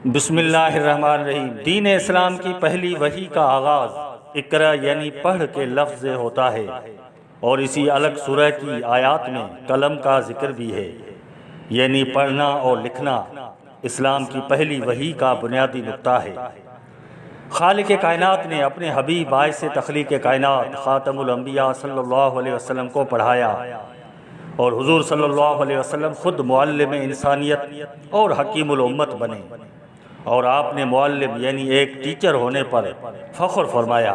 بسم اللہ الرحمن الرحیم۔ دین اسلام کی پہلی وحی کا آغاز اقرا یعنی پڑھ کے لفظ سے ہوتا ہے، اور اسی الگ سورہ کی آیات میں قلم کا ذکر بھی ہے، یعنی پڑھنا اور لکھنا اسلام کی پہلی وحی کا بنیادی نقطہ ہے۔ خالق کائنات نے اپنے حبیب باعث تخلیق کائنات خاتم الانبیاء صلی اللہ علیہ وسلم کو پڑھایا، اور حضور صلی اللہ علیہ وسلم خود معلم انسانیت اور حکیم الامت بنے، اور آپ نے معلم یعنی ایک ٹیچر ہونے پر فخر فرمایا،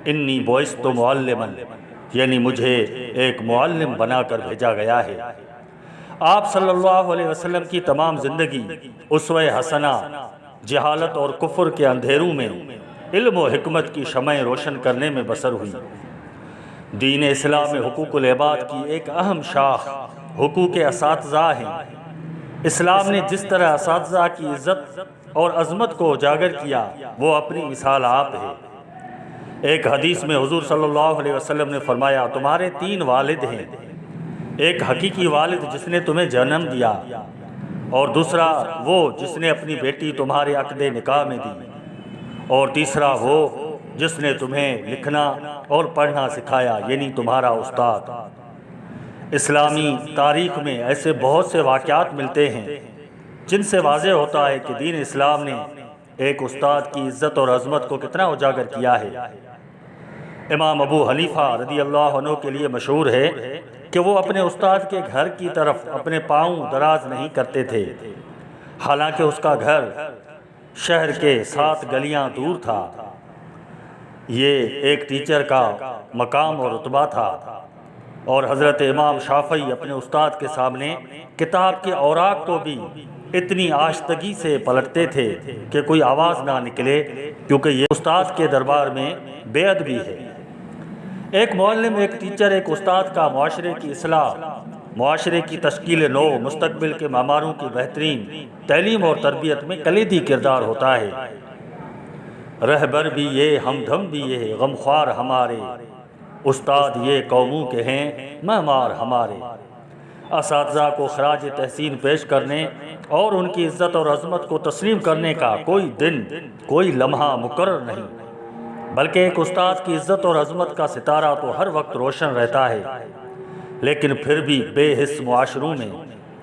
انی بعثت معلما، یعنی مجھے ایک معلم بنا کر بھیجا گیا ہے۔ آپ صلی اللہ علیہ وسلم کی تمام زندگی اسوہ حسنہ جہالت اور کفر کے اندھیروں میں علم و حکمت کی شمع روشن کرنے میں بسر ہوئی۔ دین اسلام میں حقوق العباد کی ایک اہم شاخ حقوق اساتذہ ہیں۔ اسلام نے جس طرح اساتذہ کی عزت اور عظمت کو اجاگر کیا، وہ اپنی مثال آپ ہے۔ ایک حدیث میں حضور صلی اللہ علیہ وسلم نے فرمایا، تمہارے 3 والد ہیں، ایک حقیقی والد جس نے تمہیں جنم دیا، اور دوسرا وہ جس نے اپنی بیٹی تمہارے عقد نکاح میں دی، اور تیسرا وہ جس نے تمہیں لکھنا اور پڑھنا سکھایا، یعنی تمہارا استاد۔ اسلامی تاریخ میں ایسے بہت سے واقعات ملتے ہیں جن سے واضح ہوتا ہے کہ دین اسلام نے ایک استاد کی عزت اور عظمت کو کتنا اجاگر کیا ہے۔ امام ابو حنیفہ رضی اللہ عنہ کے لیے مشہور ہے کہ وہ اپنے استاد کے گھر کی طرف اپنے پاؤں دراز نہیں کرتے تھے، حالانکہ اس کا گھر شہر کے 7 گلیاں دور تھا۔ یہ ایک ٹیچر کا مقام اور رتبہ تھا، اور حضرت امام شافعی اپنے استاد کے سامنے کتاب کے اوراق کو بھی اتنی آہستگی سے پلٹتے تھے کہ کوئی آواز نہ نکلے، کیونکہ یہ استاد کے دربار میں بے ادبی ہے۔ ایک معلم، ایک ٹیچر، ایک استاد کا معاشرے کی اصلاح، معاشرے کی تشکیل نو، مستقبل کے معماروں کی بہترین تعلیم اور تربیت میں کلیدی کردار ہوتا ہے۔ رہبر بھی یہ، ہمدم بھی یہ، غمخوار ہمارے، استاد یہ قوموں کے ہیں معمار ہمارے۔ اساتذہ کو خراج تحسین پیش کرنے اور ان کی عزت اور عظمت کو تسلیم کرنے کا کوئی دن، کوئی لمحہ مقرر نہیں، بلکہ ایک استاد کی عزت اور عظمت کا ستارہ تو ہر وقت روشن رہتا ہے۔ لیکن پھر بھی بے حس معاشروں میں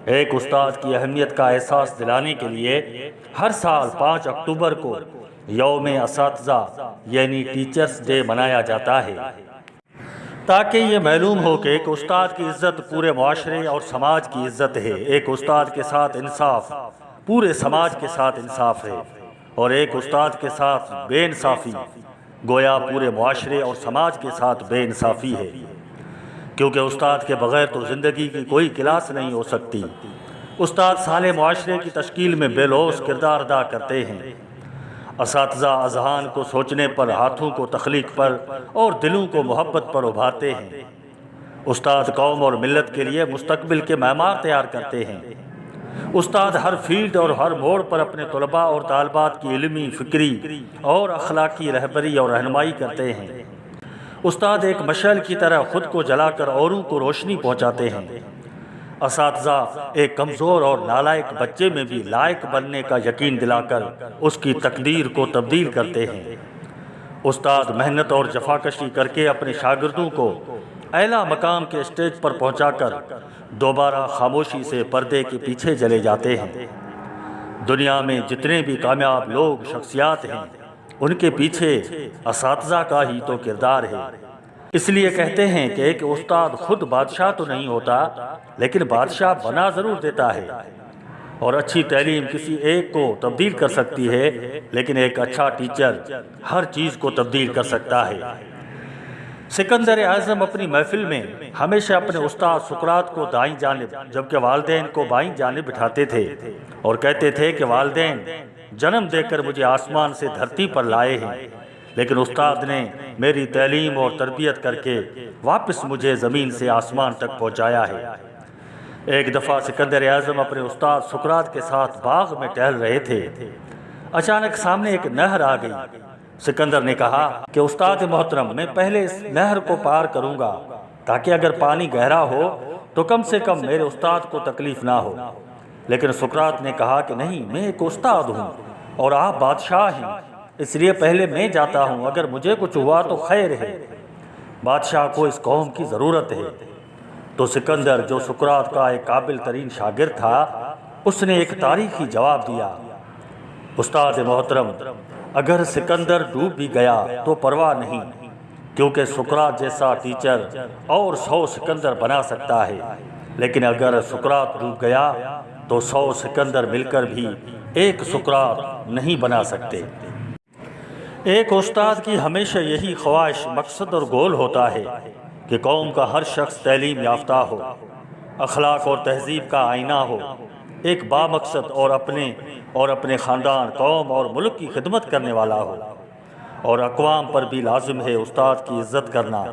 ایک استاد کی اہمیت کا احساس دلانے کے لیے ہر سال 5 اکتوبر کو یوم اساتذہ یعنی ٹیچرز ڈے منایا جاتا ہے، تاکہ یہ معلوم ہو کہ ایک استاد کی عزت پورے معاشرے اور سماج کی عزت ہے۔ ایک استاد کے ساتھ انصاف پورے سماج کے ساتھ انصاف ہے، اور ایک استاد کے ساتھ بے انصافی گویا پورے معاشرے اور سماج کے ساتھ بے انصافی ہے، کیونکہ استاد کے بغیر تو زندگی کی کوئی کلاس نہیں ہو سکتی۔ استاد صالح معاشرے کی تشکیل میں بے لوث کردار ادا کرتے ہیں۔ اساتذہ اذہان کو سوچنے پر، ہاتھوں کو تخلیق پر، اور دلوں کو محبت پر ابھارتے ہیں۔ استاد قوم اور ملت کے لیے مستقبل کے معمار تیار کرتے ہیں۔ استاد ہر فیلڈ اور ہر موڑ پر اپنے طلباء اور طالبات کی علمی، فکری اور اخلاقی رہبری اور رہنمائی کرتے ہیں۔ استاد ایک مشعل کی طرح خود کو جلا کر اوروں کو روشنی پہنچاتے ہیں۔ اساتذہ ایک کمزور اور نالائق بچے میں بھی لائق بننے کا یقین دلا کر اس کی تقدیر کو تبدیل کرتے ہیں۔ استاد محنت اور جفاکشی کر کے اپنے شاگردوں کو اعلیٰ مقام کے اسٹیج پر پہنچا کر دوبارہ خاموشی سے پردے کے پیچھے چلے جاتے ہیں۔ دنیا میں جتنے بھی کامیاب لوگ، شخصیات ہیں، ان کے پیچھے اساتذہ کا ہی تو کردار ہے۔ اس لیے کہتے ہیں کہ ایک استاد خود بادشاہ تو نہیں ہوتا، لیکن بادشاہ بنا ضرور دیتا ہے، اور اچھی تعلیم کسی ایک کو تبدیل کر سکتی ہے، لیکن ایک اچھا ٹیچر ہر چیز کو تبدیل کر سکتا ہے۔ سکندر اعظم اپنی محفل میں ہمیشہ اپنے استاد سقراط کو دائیں جانب جبکہ والدین کو بائیں جانب بٹھاتے تھے، اور کہتے تھے کہ والدین جنم دے کر مجھے آسمان سے دھرتی پر لائے ہیں، لیکن استاد نے میری تعلیم اور تربیت کر کے واپس مجھے زمین سے آسمان تک پہنچایا ہے۔ ایک دفعہ سکندر اعظم اپنے استاد سقراط کے ساتھ باغ میں ٹہل رہے تھے۔ اچانک سامنے ایک نہر آ گئی۔ سکندر نے کہا کہ استاد محترم، میں پہلے اس نہر کو پار کروں گا، تاکہ اگر پانی گہرا ہو تو کم سے کم میرے استاد کو تکلیف نہ ہو۔ لیکن سقراط نے کہا کہ نہیں، میں ایک استاد ہوں اور آپ بادشاہ ہیں، اس لیے پہلے میں جاتا ہوں، اگر مجھے کچھ ہوا تو خیر ہے، بادشاہ کو اس قوم کی ضرورت ہے۔ تو سکندر جو سقراط کا ایک قابل ترین شاگرد تھا، اس نے ایک تاریخی جواب دیا، استاد محترم، اگر سکندر ڈوب بھی گیا تو پرواہ نہیں، کیونکہ سقراط جیسا ٹیچر اور 100 سکندر بنا سکتا ہے، لیکن اگر سقراط ڈوب گیا تو 100 سکندر مل کر بھی ایک سقراط نہیں بنا سکتے۔ ایک استاد کی ہمیشہ یہی خواہش، مقصد اور گول ہوتا ہے کہ قوم کا ہر شخص تعلیم یافتہ ہو، اخلاق اور تہذیب کا آئینہ ہو، ایک بامقصد اور اپنے خاندان، قوم اور ملک کی خدمت کرنے والا ہو، اور اقوام پر بھی لازم ہے استاد کی عزت کرنا،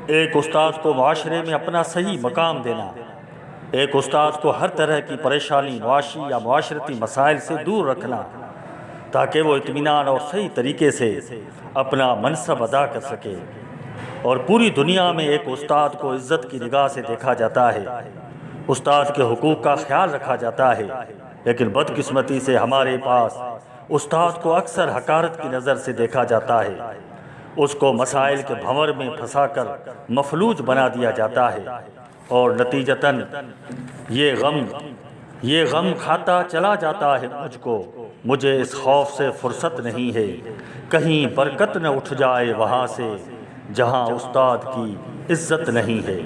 ایک استاد کو معاشرے میں اپنا صحیح مقام دینا، ایک استاد کو ہر طرح کی پریشانی، معاشی یا معاشرتی مسائل سے دور رکھنا، تاکہ وہ اطمینان اور صحیح طریقے سے اپنا منصب ادا کر سکے۔ اور پوری دنیا میں ایک استاد کو عزت کی نگاہ سے دیکھا جاتا ہے، استاد کے حقوق کا خیال رکھا جاتا ہے، لیکن بدقسمتی سے ہمارے پاس استاد کو اکثر حقارت کی نظر سے دیکھا جاتا ہے، اس کو مسائل کے بھنور میں پھنسا کر مفلوج بنا دیا جاتا ہے، اور نتیجتاً یہ غم کھاتا چلا جاتا ہے مجھے اس خوف سے فرصت نہیں ہے، کہیں برکت نہ اٹھ جائے وہاں سے جہاں استاد کی عزت نہیں ہے۔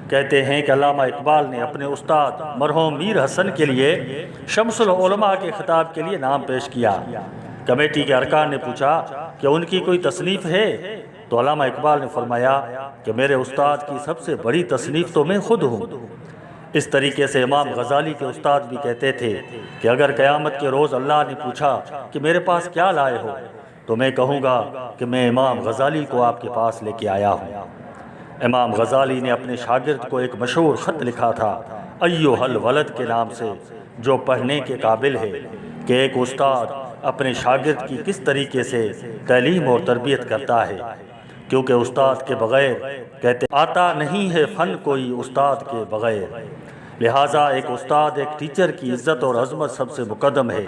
کہتے ہیں کہ علامہ اقبال نے اپنے استاد مرحوم میر حسن کے لیے شمس العلماء کے خطاب کے لیے نام پیش کیا۔ کمیٹی کے ارکان نے پوچھا کہ ان کی کوئی تصنیف ہے، تو علامہ اقبال نے فرمایا کہ میرے استاد کی سب سے بڑی تصنیف تو میں خود ہوں۔ اس طریقے سے امام غزالی کے استاد بھی کہتے تھے کہ اگر قیامت کے روز اللہ نے پوچھا کہ میرے پاس کیا لائے ہو، تو میں کہوں گا کہ میں امام غزالی کو آپ کے پاس لے کے آیا ہوں۔ امام غزالی نے اپنے شاگرد کو ایک مشہور خط لکھا تھا ایھا الولد کے نام سے، جو پڑھنے کے قابل ہے، کہ ایک استاد اپنے شاگرد کی کس طریقے سے تعلیم اور تربیت کرتا ہے، کیونکہ استاد کے بغیر، کہتے آتا نہیں ہے فن کوئی استاد کے بغیر، لہٰذا ایک استاد، ایک ٹیچر کی عزت اور عظمت سب سے مقدم ہے۔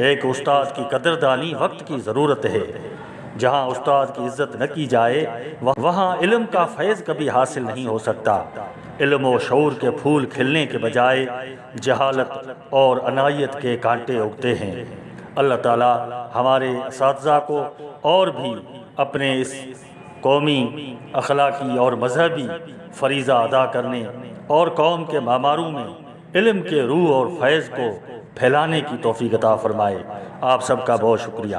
ایک استاد کی قدردانی وقت کی ضرورت ہے، جہاں استاد کی عزت نہ کی جائے وہاں علم کا فیض کبھی حاصل نہیں ہو سکتا۔ علم و شعور کے پھول کھلنے کے بجائے جہالت اور عنایت کے کانٹے اگتے ہیں۔ اللہ تعالی ہمارے اساتذہ کو اور بھی اپنے اس قومی، اخلاقی اور مذہبی فریضہ ادا کرنے اور قوم کے معماروں میں علم کے روح اور فیض کو پھیلانے کی توفیق عطا فرمائے۔ آپ سب کا بہت شکریہ۔